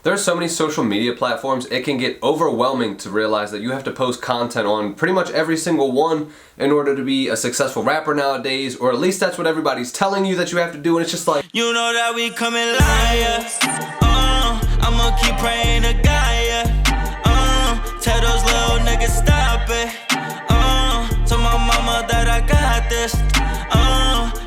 There are so many social media platforms, it can get overwhelming to realize that you have to post content on pretty much every single one in order to be a successful rapper nowadays, or at least that's what everybody's telling you that you have to do, and it's just like, you know that we coming liars. I'ma keep praying to Gaia. Tell those little niggas stop it. Tell my mama that I got this.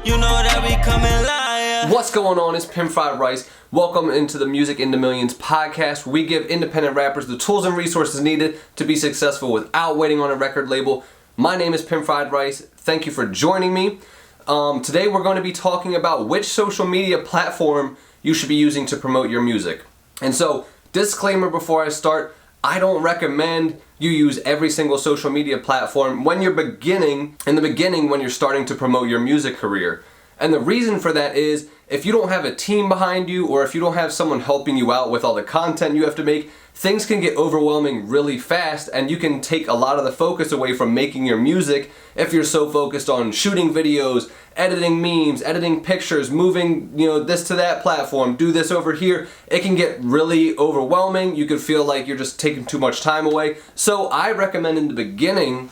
You know that we coming liars. What's going on? It's Pimp Fried Rice. Welcome into the Music into Millions podcast, where we give independent rappers the tools and resources needed to be successful without waiting on a record label. My name is Pimp Fried Rice. Thank you for joining me. Today we're going to be talking about which social media platform you should be using to promote your music. And so, disclaimer before I start, I don't recommend you use every single social media platform when you're beginning, when you're starting to promote your music career. And the reason for that is, if you don't have a team behind you, or if you don't have someone helping you out with all the content you have to make, things can get overwhelming really fast, and you can take a lot of the focus away from making your music if you're so focused on shooting videos, editing memes, editing pictures, moving, this to that platform, do this over here. It can get really overwhelming. You could feel like you're just taking too much time away. So I recommend in the beginning,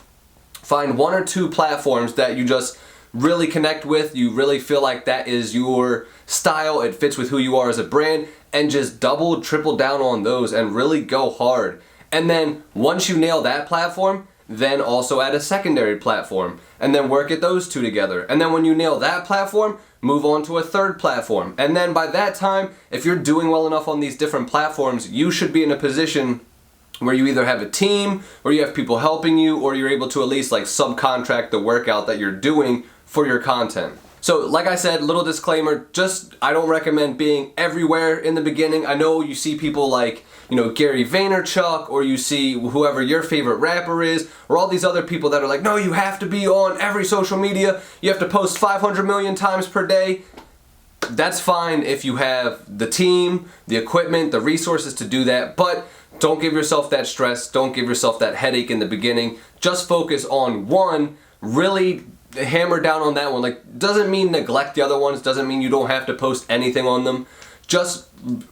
find one or two platforms that you just really connect with, you really feel like that is your style, it fits with who you are as a brand, and just double, triple down on those and really go hard. And then once you nail that platform, then also add a secondary platform and then work at those two together. And then when you nail that platform, move on to a third platform. And then by that time, if you're doing well enough on these different platforms, you should be in a position where you either have a team, or you have people helping you, or you're able to at least subcontract the workout that you're doing for your content. So like I said, little disclaimer, I don't recommend being everywhere in the beginning. I know you see people like, Gary Vaynerchuk, or you see whoever your favorite rapper is, or all these other people that are like, no, you have to be on every social media, you have to post 500 million times per day. That's fine if you have the team, the equipment, the resources to do that, but don't give yourself that stress, don't give yourself that headache in the beginning. Just focus on one, really hammer down on that one. Doesn't mean neglect the other ones, doesn't mean you don't have to post anything on them. Just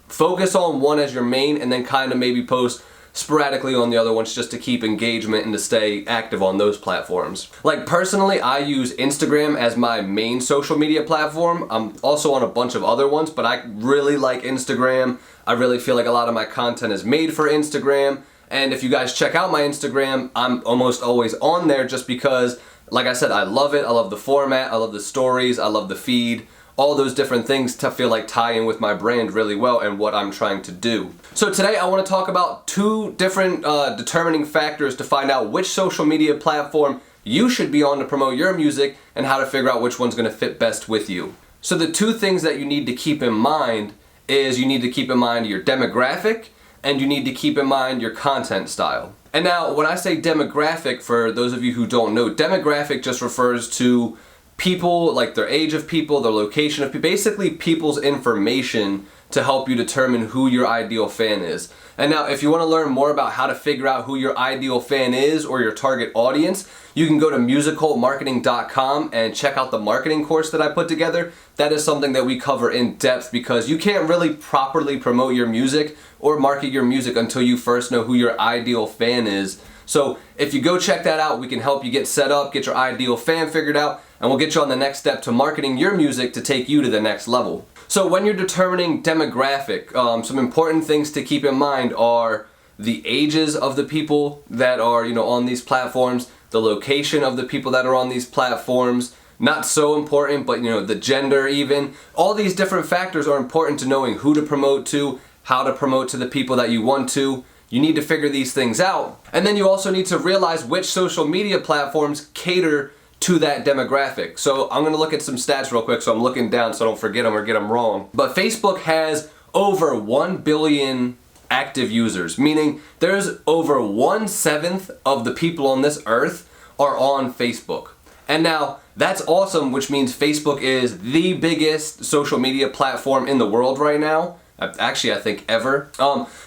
focus on one as your main, and then kind of maybe post sporadically on the other ones just to keep engagement and to stay active on those platforms. Personally, I use Instagram as my main social media platform. I'm also on a bunch of other ones, but I really like Instagram. I really feel like a lot of my content is made for Instagram. And if you guys check out my Instagram, I'm almost always on there just because, like I said, I love it. I love the format, I love the stories, I love the feed. All those different things to feel like tie in with my brand really well and what I'm trying to do. So today I want to talk about two different determining factors to find out which social media platform you should be on to promote your music, and how to figure out which one's going to fit best with you. So the two things that you need to keep in mind is you need to keep in mind your demographic, and you need to keep in mind your content style. And now when I say demographic, for those of you who don't know, demographic just refers to people, their age of people, their location of people, basically people's information to help you determine who your ideal fan is. And now if you want to learn more about how to figure out who your ideal fan is, or your target audience, you can go to musicalmarketing.com and check out the marketing course that I put together. That is something that we cover in depth, because you can't really properly promote your music or market your music until you first know who your ideal fan is. So if you go check that out, we can help you get set up, get your ideal fan figured out, and we'll get you on the next step to marketing your music to take you to the next level. So when you're determining demographic, some important things to keep in mind are the ages of the people that are, on these platforms, the location of the people that are on these platforms. Not so important, but the gender even. All these different factors are important to knowing who to promote to, how to promote to the people that you want to. You need to figure these things out. And then you also need to realize which social media platforms cater to that demographic. So I'm going to look at some stats real quick, so I'm looking down so I don't forget them or get them wrong. But Facebook has over 1 billion active users, meaning there's over 1/7 of the people on this earth are on Facebook. And now that's awesome, which means Facebook is the biggest social media platform in the world right now. Actually, I think ever.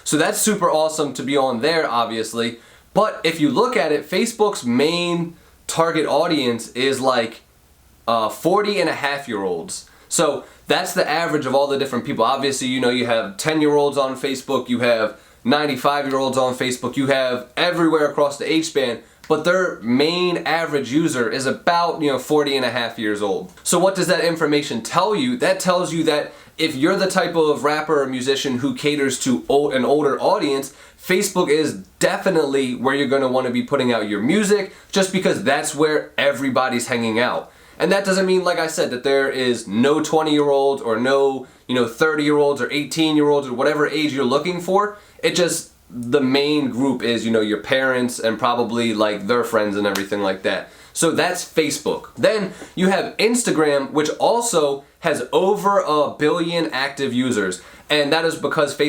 So that's super awesome to be on there, obviously. But if you look at it, Facebook's main target audience is 40 and a half year olds. So that's the average of all the different people. Obviously, you know, you have 10-year-olds on Facebook, you have 95-year-olds on Facebook, you have everywhere across the age span, but their main average user is about, 40 and a half years old. So what does that information tell you? That tells you that if you're the type of rapper or musician who caters to an older audience, Facebook is definitely where you're going to want to be putting out your music, just because that's where everybody's hanging out. And that doesn't mean, like I said, that there is no 20-year-olds or no, 30-year-olds or 18-year-olds or whatever age you're looking for. It just, the main group is, your parents and probably like their friends and everything like that. So that's Facebook. Then you have Instagram, which also has over 1 billion active users. And that is because that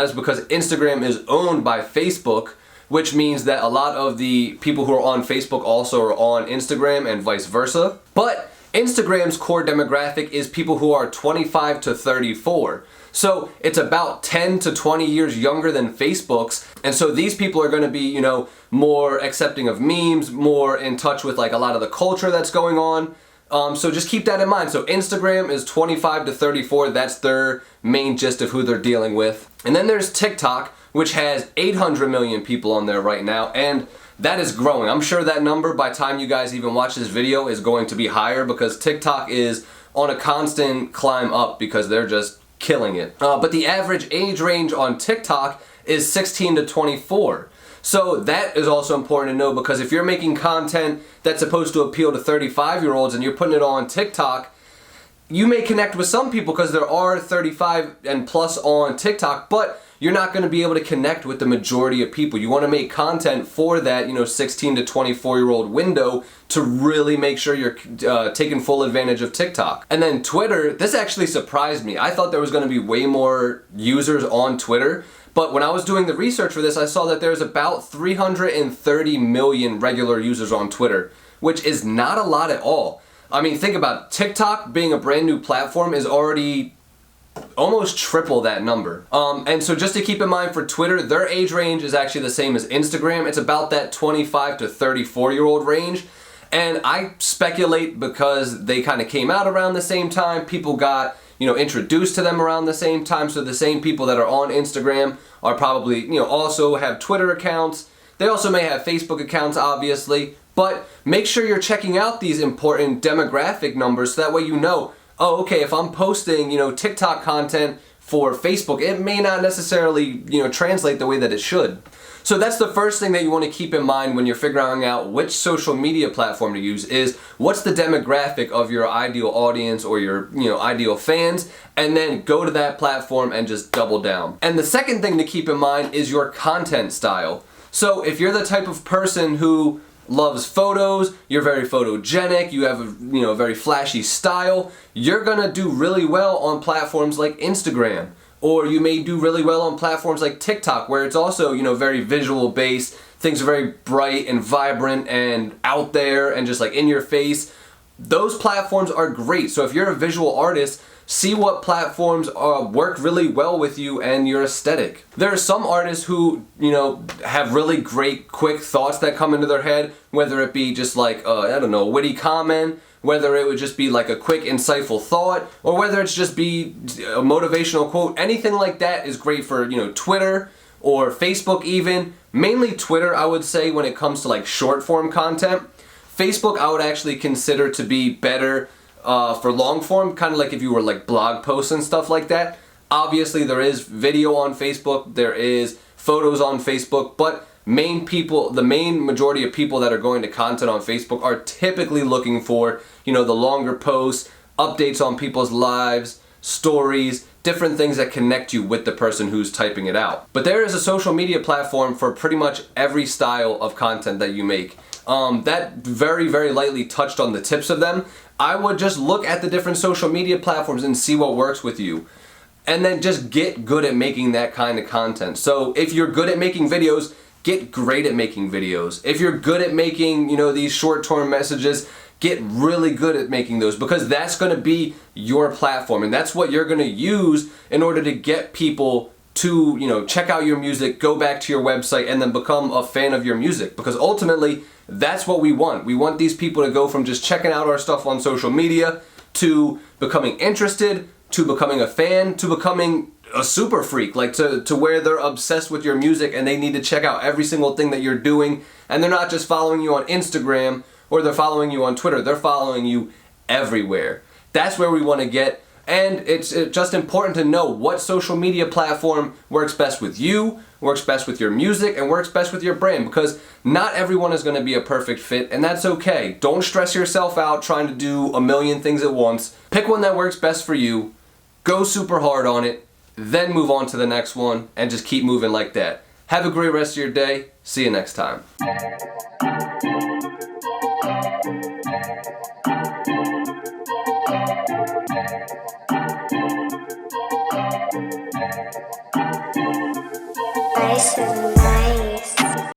is because Instagram is owned by Facebook, which means that a lot of the people who are on Facebook also are on Instagram and vice versa. But Instagram's core demographic is people who are 25 to 34. So it's about 10 to 20 years younger than Facebook's. And so these people are going to be, more accepting of memes, more in touch with like a lot of the culture that's going on. So just keep that in mind. So Instagram is 25 to 34. That's their main gist of who they're dealing with. And then there's TikTok, which has 800 million people on there right now. And that is growing. I'm sure that number, by the time you guys even watch this video, is going to be higher, because TikTok is on a constant climb up because they're just killing it. But the average age range on TikTok is 16 to 24. So that is also important to know, because if you're making content that's supposed to appeal to 35-year-olds and you're putting it on TikTok, you may connect with some people because there are 35 and plus on TikTok, but you're not going to be able to connect with the majority of people. You want to make content for that, 16 to 24-year-old window to really make sure you're taking full advantage of TikTok. And then Twitter, this actually surprised me. I thought there was going to be way more users on Twitter, but when I was doing the research for this, I saw that there's about 330 million regular users on Twitter, which is not a lot at all. I mean, think about it. TikTok being a brand new platform is already almost triple that number. And so just to keep in mind for Twitter, their age range is actually the same as Instagram. It's about that 25 to 34-year-old range. And I speculate because they kind of came out around the same time, people got, introduced to them around the same time. So the same people that are on Instagram are probably, also have Twitter accounts. They also may have Facebook accounts, obviously. But make sure you're checking out these important demographic numbers so that way you know, oh, okay, if I'm posting, TikTok content for Facebook, it may not necessarily, translate the way that it should. So that's the first thing that you want to keep in mind when you're figuring out which social media platform to use, is what's the demographic of your ideal audience or your, ideal fans, and then go to that platform and just double down. And the second thing to keep in mind is your content style. So if you're the type of person who loves photos, you're very photogenic, you have a very flashy style, you're gonna do really well on platforms like Instagram, or you may do really well on platforms like TikTok, where it's also very visual based. Things are very bright and vibrant and out there and just like in your face. Those platforms are great. So if you're a visual artist, see what platforms work really well with you and your aesthetic. There are some artists who, have really great quick thoughts that come into their head, whether it be just like, a witty comment, whether it would just be like a quick insightful thought, or whether it's just be a motivational quote. Anything like that is great for, Twitter or Facebook even. Mainly Twitter, I would say, when it comes to like short form content. Facebook, I would actually consider to be better for long form, kind of like if you were like blog posts and stuff like that. Obviously there is video on Facebook, there is photos on Facebook, but the main majority of people that are going to content on Facebook are typically looking for, the longer posts, updates on people's lives, stories, different things that connect you with the person who's typing it out. But there is a social media platform for pretty much every style of content that you make. That very, very lightly touched on the tips of them. I would just look at the different social media platforms and see what works with you. And then just get good at making that kind of content. So if you're good at making videos, get great at making videos. If you're good at making, these short-term messages, get really good at making those, because that's going to be your platform and that's what you're going to use in order to get people to, check out your music, go back to your website, and then become a fan of your music. Because ultimately, that's what we want. We want these people to go from just checking out our stuff on social media to becoming interested, to becoming a fan, to becoming a super freak, like to where they're obsessed with your music and they need to check out every single thing that you're doing, and they're not just following you on Instagram or they're following you on Twitter, they're following you everywhere. That's where we want to get, and it's just important to know what social media platform works best with you, works best with your music, and works best with your brand, because not everyone is going to be a perfect fit, and that's okay. Don't stress yourself out trying to do a million things at once. Pick one that works best for you, go super hard on it, then move on to the next one, and just keep moving like that. Have a great rest of your day. See you next time.